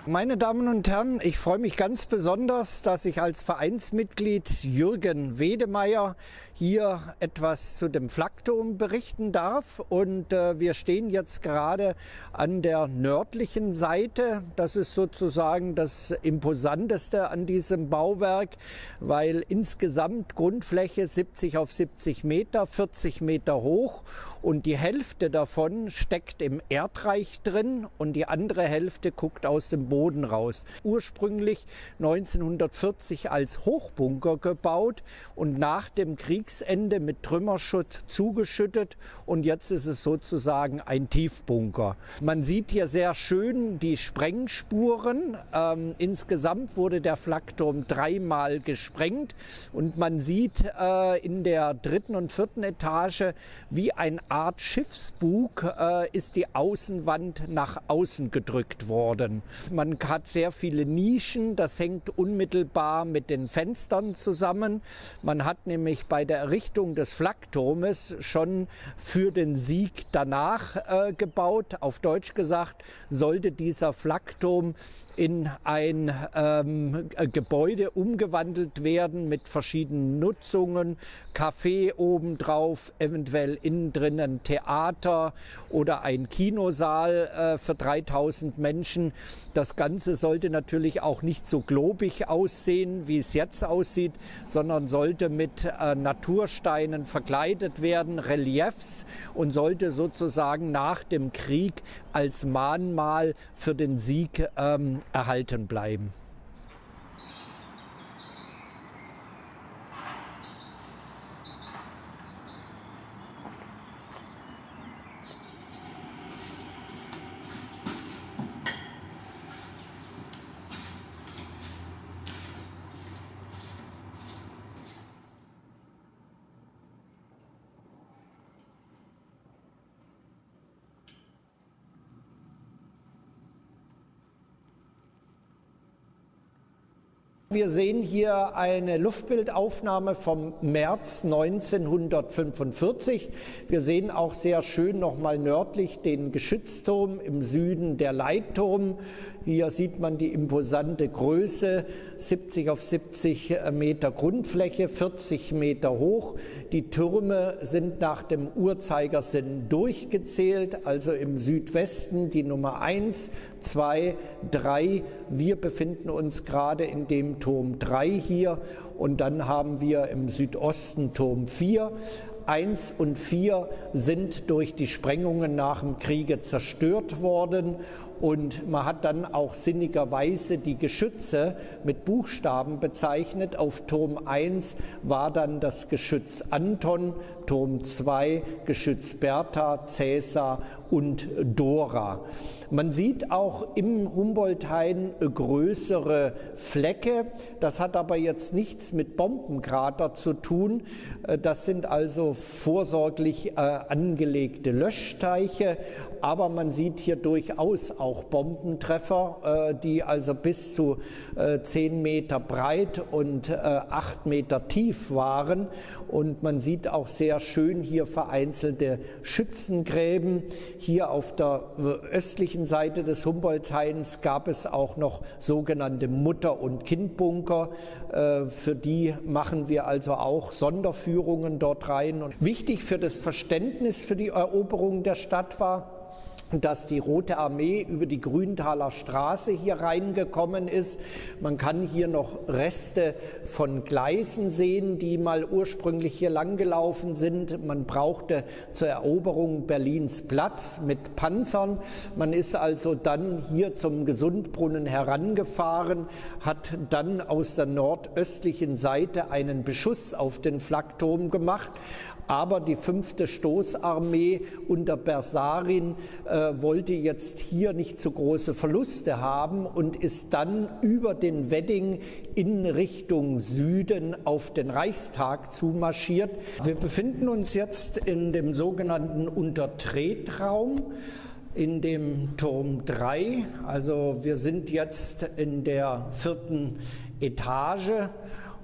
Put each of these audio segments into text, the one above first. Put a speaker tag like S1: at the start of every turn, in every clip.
S1: Meine Damen und Herren, ich freue mich ganz besonders, dass ich als Vereinsmitglied Jürgen Wedemeyer hier etwas zu dem Flakturm berichten darf. Und wir stehen jetzt gerade an der nördlichen Seite. Das ist sozusagen das Imposanteste an diesem Bauwerk, weil insgesamt Grundfläche 70 auf 70 Meter, 40 Meter hoch. Und die Hälfte davon steckt im Erdreich drin und die andere Hälfte guckt aus dem Boden raus. Ursprünglich 1940 als Hochbunker gebaut und nach dem Kriegsende mit Trümmerschutt zugeschüttet und jetzt ist es sozusagen ein Tiefbunker. Man sieht hier sehr schön die Sprengspuren. Insgesamt wurde der Flakturm dreimal gesprengt und man sieht in der dritten und vierten Etage, wie eine Art Schiffsbug ist die Außenwand nach außen gedrückt worden. Man hat sehr viele Nischen, das hängt unmittelbar mit den Fenstern zusammen. Man hat nämlich bei der Errichtung des Flakturmes schon für den Sieg danach gebaut. Auf Deutsch gesagt, sollte dieser Flakturm in ein Gebäude umgewandelt werden mit verschiedenen Nutzungen, Café obendrauf, eventuell innen drin ein Theater oder ein Kinosaal für 3000 Menschen. Das Ganze sollte natürlich auch nicht so globig aussehen, wie es jetzt aussieht, sondern sollte mit Natursteinen verkleidet werden, Reliefs, und sollte sozusagen nach dem Krieg als Mahnmal für den Sieg erhalten bleiben. Wir sehen hier eine Luftbildaufnahme vom März 1945. Wir sehen auch sehr schön nochmal nördlich den Geschützturm, im Süden der Leitturm. Hier sieht man die imposante Größe, 70 auf 70 Meter Grundfläche, 40 Meter hoch. Die Türme sind nach dem Uhrzeigersinn durchgezählt, also im Südwesten die Nummer 1, 2, 3. Wir befinden uns gerade in dem Turm 3 hier und dann haben wir im Südosten Turm 4. 1 und 4 sind durch die Sprengungen nach dem Kriege zerstört worden und man hat dann auch sinnigerweise die Geschütze mit Buchstaben bezeichnet. Auf Turm 1 war dann das Geschütz Anton, Turm 2 Geschütz Bertha, Cäsar und Dora. Man sieht auch im Humboldt-Hain größere Flecke. Das hat aber jetzt nichts mit Bombenkrater zu tun. Das sind also vorsorglich angelegte Löschteiche. Aber man sieht hier durchaus auch Bombentreffer, die also bis zu 10 Meter breit und 8 Meter tief waren. Und man sieht auch sehr schön hier vereinzelte Schützengräben. Hier auf der östlichen Seite des Humboldt-Hains gab es auch noch sogenannte Mutter- und Kindbunker. Für die machen wir also auch Sonderführungen dort rein. Und wichtig für das Verständnis für die Eroberung der Stadt war, dass die Rote Armee über die Grüntaler Straße hier reingekommen ist. Man kann hier noch Reste von Gleisen sehen, die mal ursprünglich hier langgelaufen sind. Man brauchte zur Eroberung Berlins Platz mit Panzern. Man ist also dann hier zum Gesundbrunnen herangefahren, hat dann aus der nordöstlichen Seite einen Beschuss auf den Flakturm gemacht. Aber die 5. Stoßarmee unter Bersarin wollte jetzt hier nicht so große Verluste haben und ist dann über den Wedding in Richtung Süden auf den Reichstag zumarschiert. Wir befinden uns jetzt in dem sogenannten Untertretraum, in dem Turm 3. Also wir sind jetzt in der 4. Etage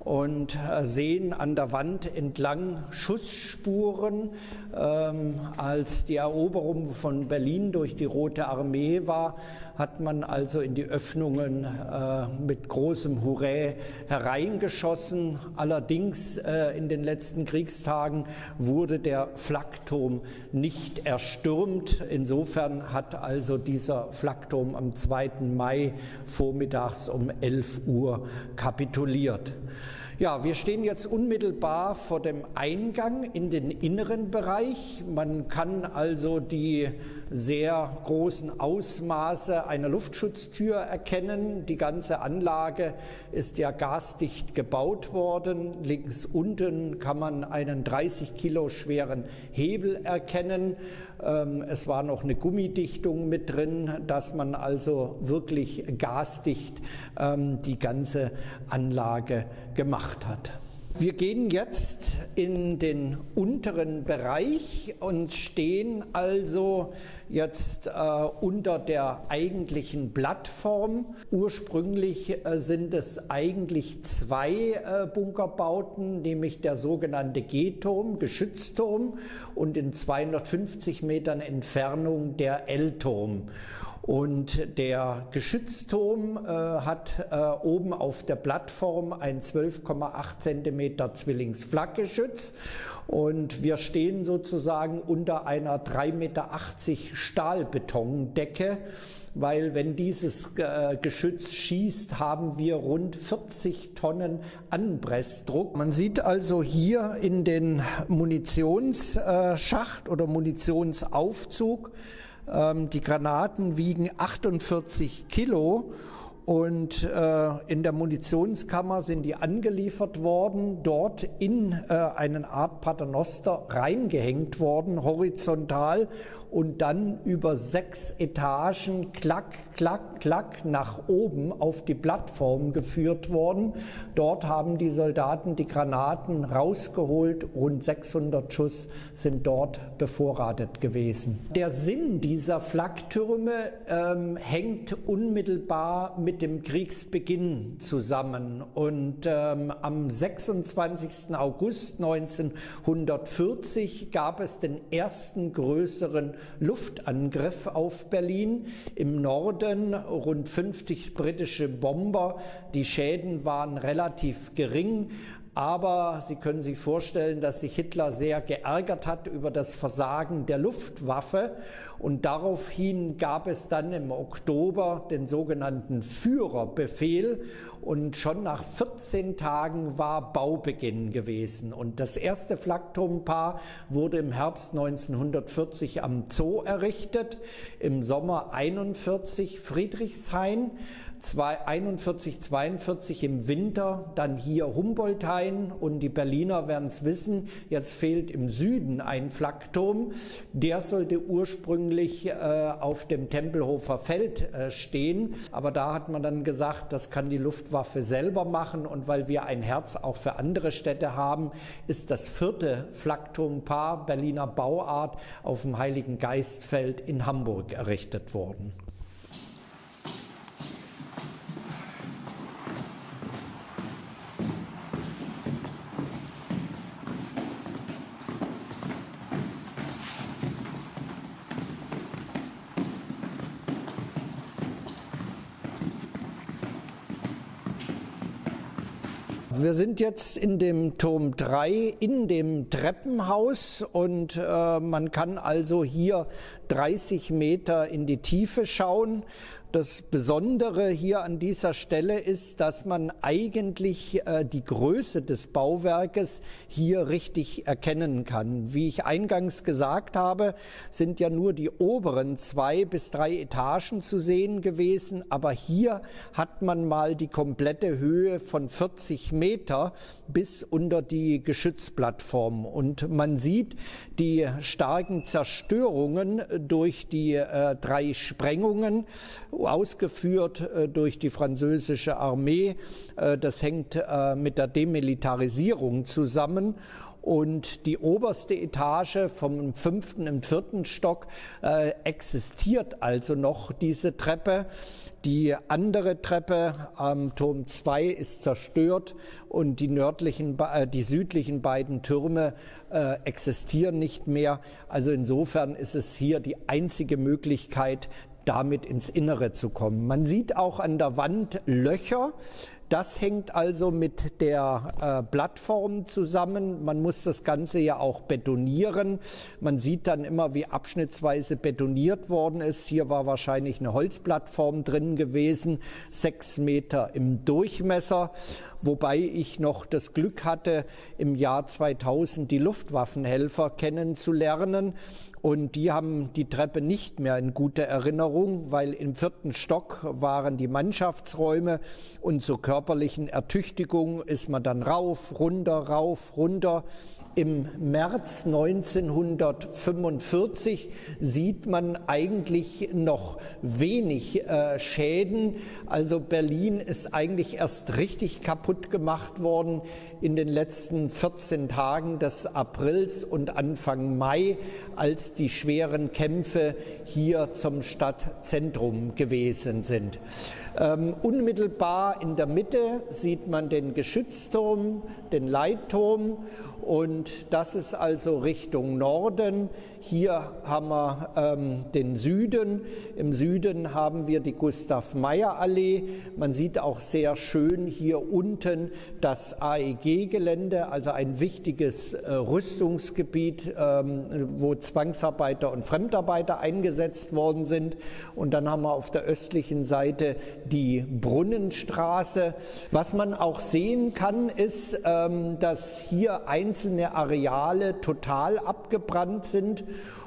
S1: und sehen an der Wand entlang Schussspuren. Als die Eroberung von Berlin durch die Rote Armee war, hat man also in die Öffnungen mit großem Hurra hereingeschossen. Allerdings in den letzten Kriegstagen wurde der Flakturm nicht erstürmt. Insofern hat also dieser Flakturm am 2. Mai vormittags um 11 Uhr kapituliert. Ja, wir stehen jetzt unmittelbar vor dem Eingang in den inneren Bereich. Man kann also die sehr großen Ausmaße einer Luftschutztür erkennen. Die ganze Anlage ist ja gasdicht gebaut worden. Links unten kann man einen 30 Kilo schweren Hebel erkennen. Es war noch eine Gummidichtung mit drin, dass man also wirklich gasdicht die ganze Anlage gemacht hat. Wir gehen jetzt in den unteren Bereich und stehen also jetzt unter der eigentlichen Plattform. Ursprünglich sind es eigentlich zwei Bunkerbauten, nämlich der sogenannte G-Turm, Geschützturm, und in 250 Metern Entfernung der L-Turm. Und der Geschützturm hat oben auf der Plattform ein 12,8 cm Zwillingsflakgeschütz. Und wir stehen sozusagen unter einer 3,80 Meter Stahlbetondecke, weil wenn dieses Geschütz schießt, haben wir rund 40 Tonnen Anpressdruck. Man sieht also hier in den Munitionsschacht oder Munitionsaufzug, die Granaten wiegen 48 Kilo und in der Munitionskammer sind die angeliefert worden, dort in eine Art Paternoster reingehängt worden, horizontal, und dann über 6 Etagen klack, klack, klack nach oben auf die Plattform geführt worden. Dort haben die Soldaten die Granaten rausgeholt, rund 600 Schuss sind dort bevorratet gewesen. Der Sinn dieser Flaktürme hängt unmittelbar mit dem Kriegsbeginn zusammen, und am 26. August 1940 gab es den ersten größeren Luftangriff auf Berlin. Im Norden rund 50 britische Bomber. Die Schäden waren relativ gering. Aber Sie können sich vorstellen, dass sich Hitler sehr geärgert hat über das Versagen der Luftwaffe, und daraufhin gab es dann im Oktober den sogenannten Führerbefehl, und schon nach 14 Tagen war Baubeginn gewesen. Und das erste Flakturmpaar wurde im Herbst 1940 am Zoo errichtet, im Sommer 41 Friedrichshain, 41, 42 im Winter, dann hier Humboldthain, und die Berliner werden es wissen, jetzt fehlt im Süden ein Flakturm. Der sollte ursprünglich auf dem Tempelhofer Feld stehen, aber da hat man dann gesagt, das kann die Luftwaffe selber machen, und weil wir ein Herz auch für andere Städte haben, ist das vierte Flakturmpaar Berliner Bauart auf dem Heiligen Geistfeld in Hamburg errichtet worden. Wir sind jetzt in dem Turm 3, in dem Treppenhaus, und man kann also hier 30 Meter in die Tiefe schauen. Das Besondere hier an dieser Stelle ist, dass man eigentlich die Größe des Bauwerkes hier richtig erkennen kann. Wie ich eingangs gesagt habe, sind ja nur die oberen 2 bis 3 Etagen zu sehen gewesen, aber hier hat man mal die komplette Höhe von 40 Meter bis unter die Geschützplattform, und man sieht die starken Zerstörungen durch die 3 Sprengungen, ausgeführt durch die französische Armee. Das hängt mit der Demilitarisierung zusammen. Und die oberste Etage vom 5. im 4. Stock existiert also noch, diese Treppe. Die andere Treppe am Turm 2 ist zerstört, und die südlichen beiden Türme existieren nicht mehr. Also insofern ist es hier die einzige Möglichkeit, damit ins Innere zu kommen. Man sieht auch an der Wand Löcher. Das hängt also mit der Plattform zusammen. Man muss das Ganze ja auch betonieren. Man sieht dann immer, wie abschnittsweise betoniert worden ist. Hier war wahrscheinlich eine Holzplattform drin gewesen, 6 Meter im Durchmesser. Wobei ich noch das Glück hatte, im Jahr 2000 die Luftwaffenhelfer kennenzulernen. Und die haben die Treppe nicht mehr in guter Erinnerung, weil im 4. Stock waren die Mannschaftsräume und zur körperlichen Ertüchtigung ist man dann rauf, runter. Im März 1945 sieht man eigentlich noch wenig Schäden. Also Berlin ist eigentlich erst richtig kaputt gemacht worden in den letzten 14 Tagen des Aprils und Anfang Mai, als die schweren Kämpfe hier zum Stadtzentrum gewesen sind. Unmittelbar in der Mitte sieht man den Geschützturm, den Leitturm, und das ist also Richtung Norden. Hier haben wir den Süden. Im Süden haben wir die Gustav-Meyer-Allee. Man sieht auch sehr schön hier unten das AEG-Gelände, also ein wichtiges Rüstungsgebiet, wo Zwangsarbeiter und Fremdarbeiter eingesetzt worden sind. Und dann haben wir auf der östlichen Seite die Brunnenstraße. Was man auch sehen kann, ist, dass hier einzelne Areale total abgebrannt sind.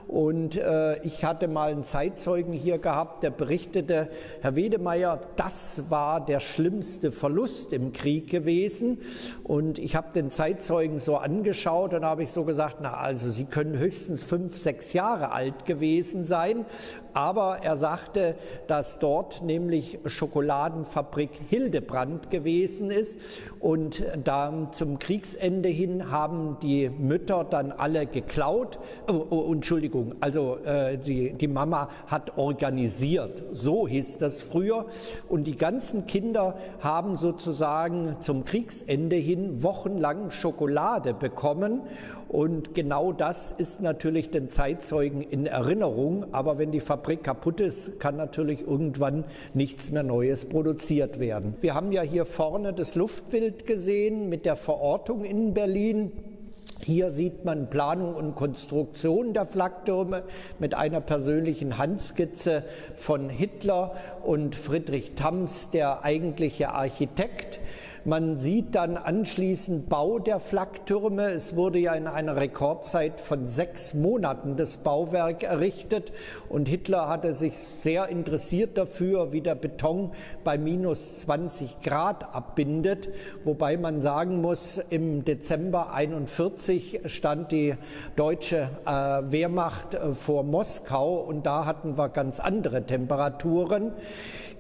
S1: Und ich hatte mal einen Zeitzeugen hier gehabt, der berichtete, Herr Wedemeyer, das war der schlimmste Verlust im Krieg gewesen. Und ich habe den Zeitzeugen so angeschaut und habe ich so gesagt, na also Sie können höchstens 5, 6 Jahre alt gewesen sein. Aber er sagte, dass dort nämlich Schokoladenfabrik Hildebrand gewesen ist. Und dann zum Kriegsende hin haben die Mütter dann alle geklaut. Entschuldigung, also die Mama hat organisiert, so hieß das früher. Und die ganzen Kinder haben sozusagen zum Kriegsende hin wochenlang Schokolade bekommen. Und genau das ist natürlich den Zeitzeugen in Erinnerung. Aber wenn die Fabrik kaputt ist, kann natürlich irgendwann nichts mehr Neues produziert werden. Wir haben ja hier vorne das Luftbild gesehen mit der Verortung in Berlin. Hier sieht man Planung und Konstruktion der Flaktürme mit einer persönlichen Handskizze von Hitler und Friedrich Thams, der eigentliche Architekt. Man sieht dann anschließend Bau der Flaktürme. Es wurde ja in einer Rekordzeit von 6 Monaten das Bauwerk errichtet. Und Hitler hatte sich sehr interessiert dafür, wie der Beton bei minus 20 Grad abbindet. Wobei man sagen muss, im Dezember 1941 stand die deutsche Wehrmacht vor Moskau und da hatten wir ganz andere Temperaturen.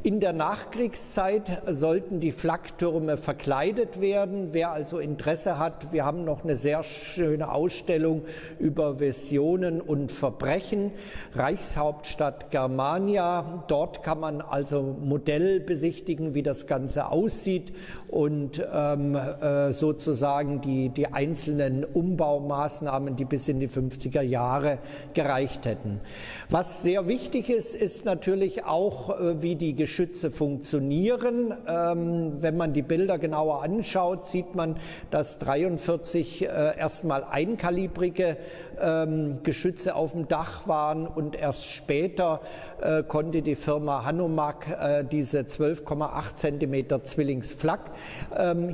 S1: In der Nachkriegszeit sollten die Flaktürme verkleidet werden. Wer also Interesse hat, wir haben noch eine sehr schöne Ausstellung über Visionen und Verbrechen. Reichshauptstadt Germania, dort kann man also Modell besichtigen, wie das Ganze aussieht und sozusagen die einzelnen Umbaumaßnahmen, die bis in die 50er Jahre gereicht hätten. Was sehr wichtig ist, ist natürlich auch, wie die Geschütze funktionieren. Wenn man die Bilder genauer anschaut, sieht man, dass 43 erstmal einkalibrige Geschütze auf dem Dach waren und erst später konnte die Firma Hanomag diese 12,8 Zentimeter Zwillingsflak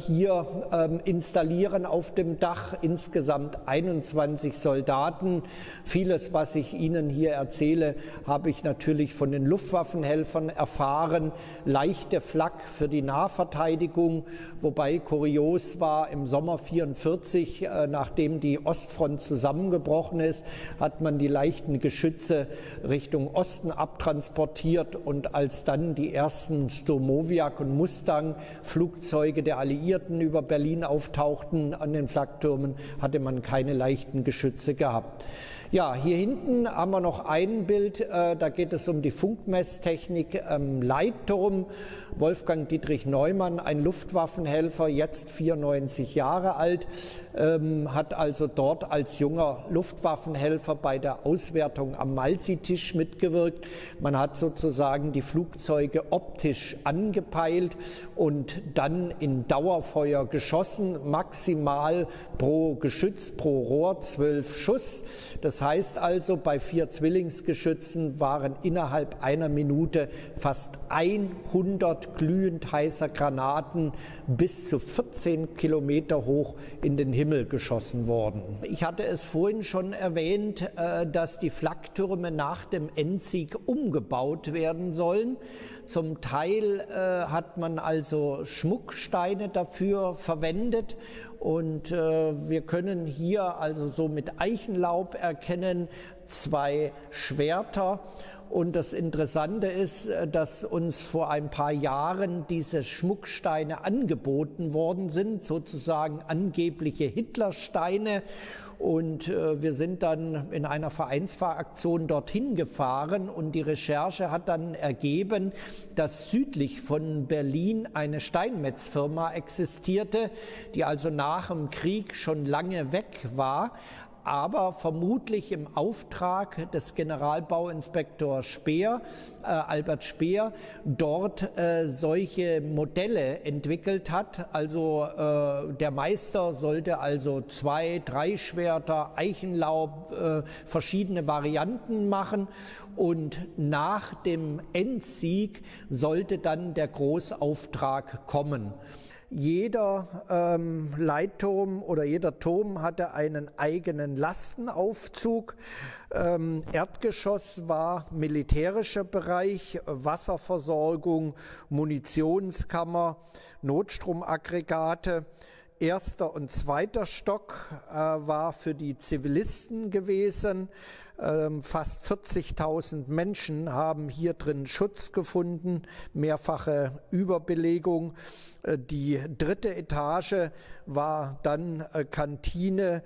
S1: hier installieren auf dem Dach. Insgesamt 21 Soldaten. Vieles, was ich Ihnen hier erzähle, habe ich natürlich von den Luftwaffenhelfern erfahren. Leichte Flak für die Nahverteidigung, wobei kurios war, im Sommer 1944, nachdem die Ostfront zusammengebrochen ist, hat man die leichten Geschütze Richtung Osten abtransportiert und als dann die ersten Sturmowiak und Mustang Flugzeuge der Alliierten über Berlin auftauchten an den Flaktürmen, hatte man keine leichten Geschütze gehabt. Ja, hier hinten haben wir noch ein Bild, da geht es um die Funkmesstechnik am Leitturm. Wolfgang Dietrich Neumann, ein Luftwaffenhelfer, jetzt 94 Jahre alt, hat also dort als junger Luftwaffenhelfer bei der Auswertung am Malsitisch mitgewirkt. Man hat sozusagen die Flugzeuge optisch angepeilt und dann in Dauerfeuer geschossen, maximal pro Geschütz, pro Rohr 12 Schuss. Das heißt also, bei 4 Zwillingsgeschützen waren innerhalb einer Minute fast 100 glühend heißer Granaten bis zu 14 Kilometer hoch in den Himmel geschossen worden. Ich hatte es vorhin schon erwähnt, dass die Flaktürme nach dem Endsieg umgebaut werden sollen. Zum Teil hat man also Schmucksteine dafür verwendet und wir können hier also so mit Eichenlaub erkennen 2 Schwerter. Und das Interessante ist, dass uns vor ein paar Jahren diese Schmucksteine angeboten worden sind, sozusagen angebliche Hitlersteine. Und wir sind dann in einer Vereinsfahraktion dorthin gefahren und die Recherche hat dann ergeben, dass südlich von Berlin eine Steinmetzfirma existierte, die also nach dem Krieg schon lange weg war, aber vermutlich im Auftrag des Generalbauinspektors Speer, Albert Speer, dort solche Modelle entwickelt hat. Also der Meister sollte also 2, 3 Schwerter, Eichenlaub, verschiedene Varianten machen und nach dem Endsieg sollte dann der Großauftrag kommen. Jeder Leitturm oder jeder Turm hatte einen eigenen Lastenaufzug. Erdgeschoss war militärischer Bereich, Wasserversorgung, Munitionskammer, Notstromaggregate. 1. und 2. Stock war für die Zivilisten gewesen. Fast 40.000 Menschen haben hier drin Schutz gefunden, mehrfache Überbelegung. Die 3. Etage war dann Kantine,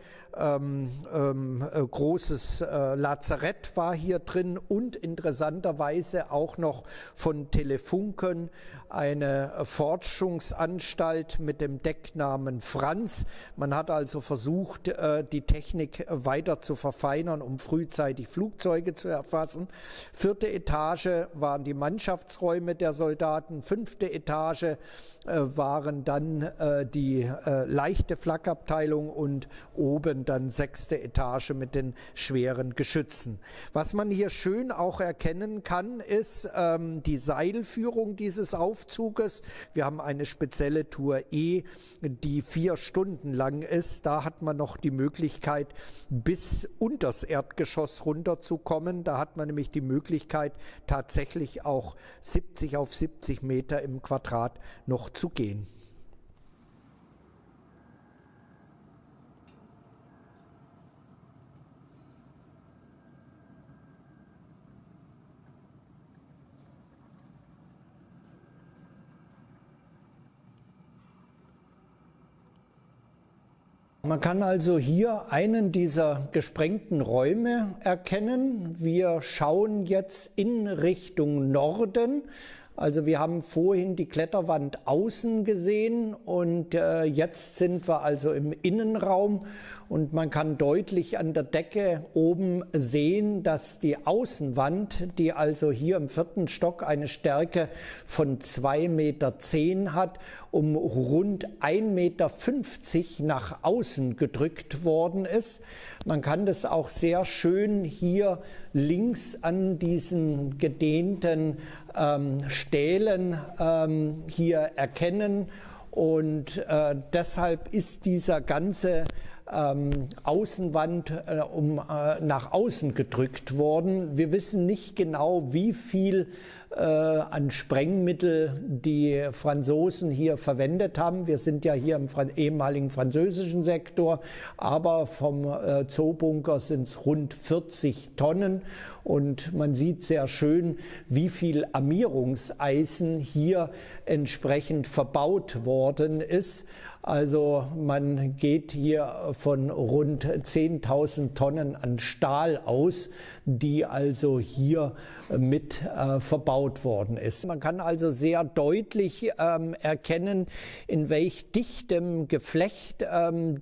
S1: großes Lazarett war hier drin und interessanterweise auch noch von Telefunken eine Forschungsanstalt mit dem Decknamen Franz. Man hat also versucht, die Technik weiter zu verfeinern, um frühzeitig Flugzeuge zu erfassen. 4. Etage waren die Mannschaftsräume der Soldaten, 5. Etage waren dann die leichte Flakabteilung und oben dann 6. Etage mit den schweren Geschützen. Was man hier schön auch erkennen kann, ist die Seilführung dieses Aufzuges. Wir haben eine spezielle Tour E, die 4 Stunden lang ist. Da hat man noch die Möglichkeit, bis unters Erdgeschoss runterzukommen. Da hat man nämlich die Möglichkeit, tatsächlich auch 70 auf 70 Meter im Quadrat noch zu gehen. Man kann also hier einen dieser gesprengten Räume erkennen. Wir schauen jetzt in Richtung Norden. Also wir haben vorhin die Kletterwand außen gesehen und jetzt sind wir also im Innenraum und man kann deutlich an der Decke oben sehen, dass die Außenwand, die also hier im 4. Stock eine Stärke von 2,10 Meter hat, um rund 1,50 Meter nach außen gedrückt worden ist. Man kann das auch sehr schön hier links an diesen gedehnten Stählen hier erkennen und deshalb ist dieser ganze Außenwand nach außen gedrückt worden. Wir wissen nicht genau, wie viel an Sprengmittel die Franzosen hier verwendet haben. Wir sind ja hier im ehemaligen französischen Sektor, aber vom Zoobunker sind es rund 40 Tonnen. Und man sieht sehr schön, wie viel Armierungseisen hier entsprechend verbaut worden ist. Also man geht hier von rund 10.000 Tonnen an Stahl aus, die also hier mit verbaut worden ist. Man kann also sehr deutlich erkennen, in welch dichtem Geflecht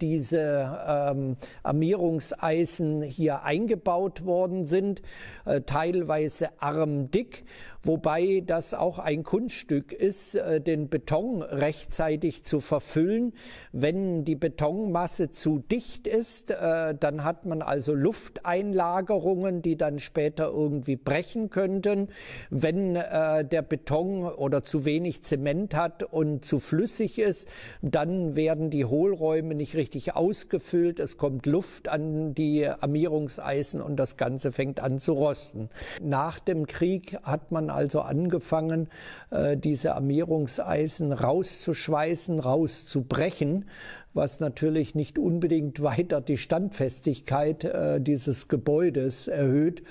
S1: diese Armierungseisen hier eingebaut worden sind, teilweise armdick, wobei das auch ein Kunststück ist, den Beton rechtzeitig zu verfüllen. Wenn die Betonmasse zu dicht ist, dann hat man also Lufteinlagerungen, die dann später irgendwie brechen könnten. Wenn der Beton oder zu wenig Zement hat und zu flüssig ist, dann werden die Hohlräume nicht richtig ausgefüllt. Es kommt Luft an die Armierungseisen und das Ganze fängt an zu rosten. Nach dem Krieg hat man also angefangen, diese Armierungseisen rauszuschweißen, rauszubrechen, was natürlich nicht unbedingt weiter die Standfestigkeit dieses Gebäudes erhöht.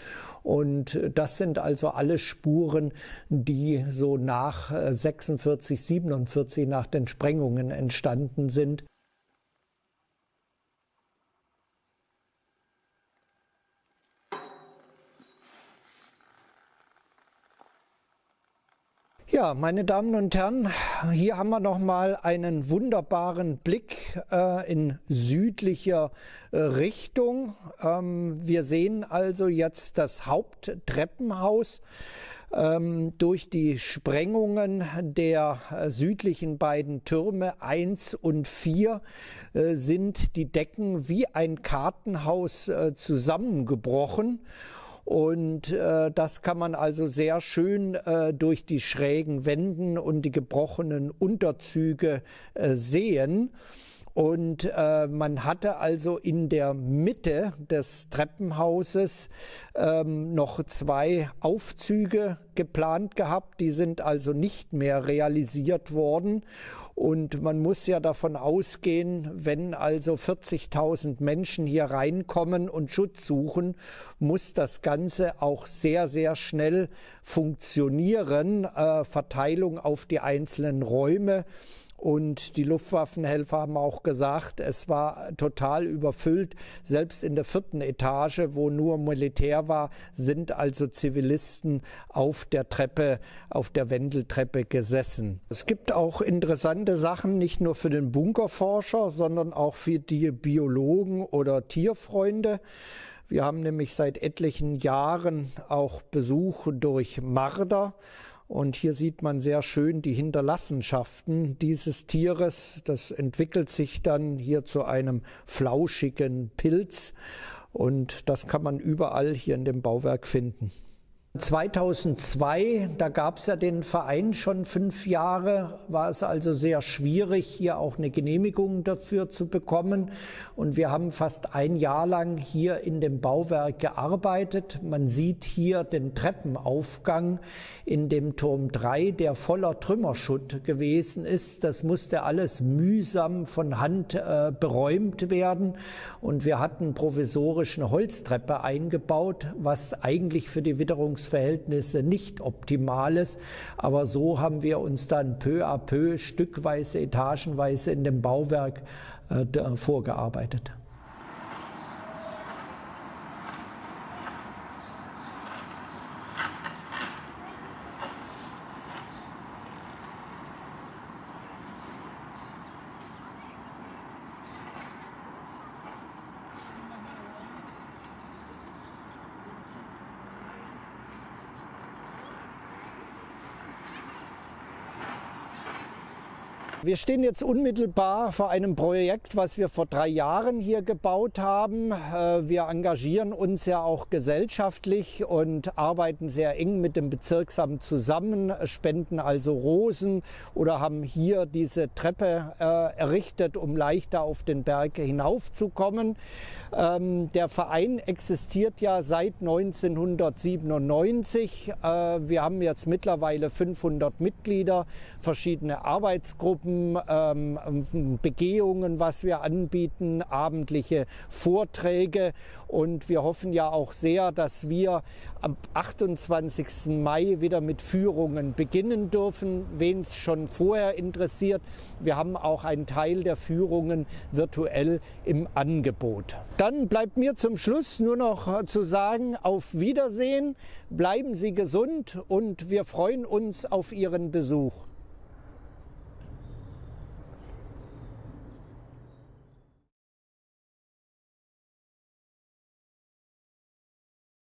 S1: Und das sind also alle Spuren, die so nach 46, 47 nach den Sprengungen entstanden sind. Ja, meine Damen und Herren, hier haben wir noch mal einen wunderbaren Blick in südlicher Richtung. Wir sehen also jetzt das Haupttreppenhaus. Durch die Sprengungen der südlichen beiden Türme 1 und 4 sind die Decken wie ein Kartenhaus zusammengebrochen. Und das kann man also sehr schön durch die schrägen Wänden und die gebrochenen Unterzüge sehen. Und man hatte also in der Mitte des Treppenhauses noch 2 Aufzüge geplant gehabt. Die sind also nicht mehr realisiert worden. Und man muss ja davon ausgehen, wenn also 40.000 Menschen hier reinkommen und Schutz suchen, muss das Ganze auch sehr, sehr schnell funktionieren. Verteilung auf die einzelnen Räume. Und die Luftwaffenhelfer haben auch gesagt, es war total überfüllt. Selbst in der 4. Etage, wo nur Militär war, sind also Zivilisten auf der Treppe, auf der Wendeltreppe gesessen. Es gibt auch interessante Sachen, nicht nur für den Bunkerforscher, sondern auch für die Biologen oder Tierfreunde. Wir haben nämlich seit etlichen Jahren auch Besuch durch Marder. Und hier sieht man sehr schön die Hinterlassenschaften dieses Tieres. Das entwickelt sich dann hier zu einem flauschigen Pilz. Und das kann man überall hier in dem Bauwerk finden. 2002, da gab es ja den Verein schon 5 Jahre, war es also sehr schwierig, hier auch eine Genehmigung dafür zu bekommen. Und wir haben fast 1 Jahr lang hier in dem Bauwerk gearbeitet. Man sieht hier den Treppenaufgang in dem Turm 3, der voller Trümmerschutt gewesen ist. Das musste alles mühsam von Hand beräumt werden. Und wir hatten provisorisch eine Holztreppe eingebaut, was eigentlich für die Witterungsverhältnisse nicht optimal ist. Aber so haben wir uns dann peu à peu, stückweise, etagenweise in dem Bauwerk vorgearbeitet. Wir stehen jetzt unmittelbar vor einem Projekt, was wir vor 3 Jahren hier gebaut haben. Wir engagieren uns ja auch gesellschaftlich und arbeiten sehr eng mit dem Bezirksamt zusammen, spenden also Rosen oder haben hier diese Treppe errichtet, um leichter auf den Berg hinaufzukommen. Der Verein existiert ja seit 1997. Wir haben jetzt mittlerweile 500 Mitglieder, verschiedene Arbeitsgruppen, Begehungen, was wir anbieten, abendliche Vorträge. Und wir hoffen ja auch sehr, dass wir am 28. Mai wieder mit Führungen beginnen dürfen. Wen es schon vorher interessiert, wir haben auch einen Teil der Führungen virtuell im Angebot. Dann bleibt mir zum Schluss nur noch zu sagen, auf Wiedersehen, bleiben Sie gesund und wir freuen uns auf Ihren Besuch.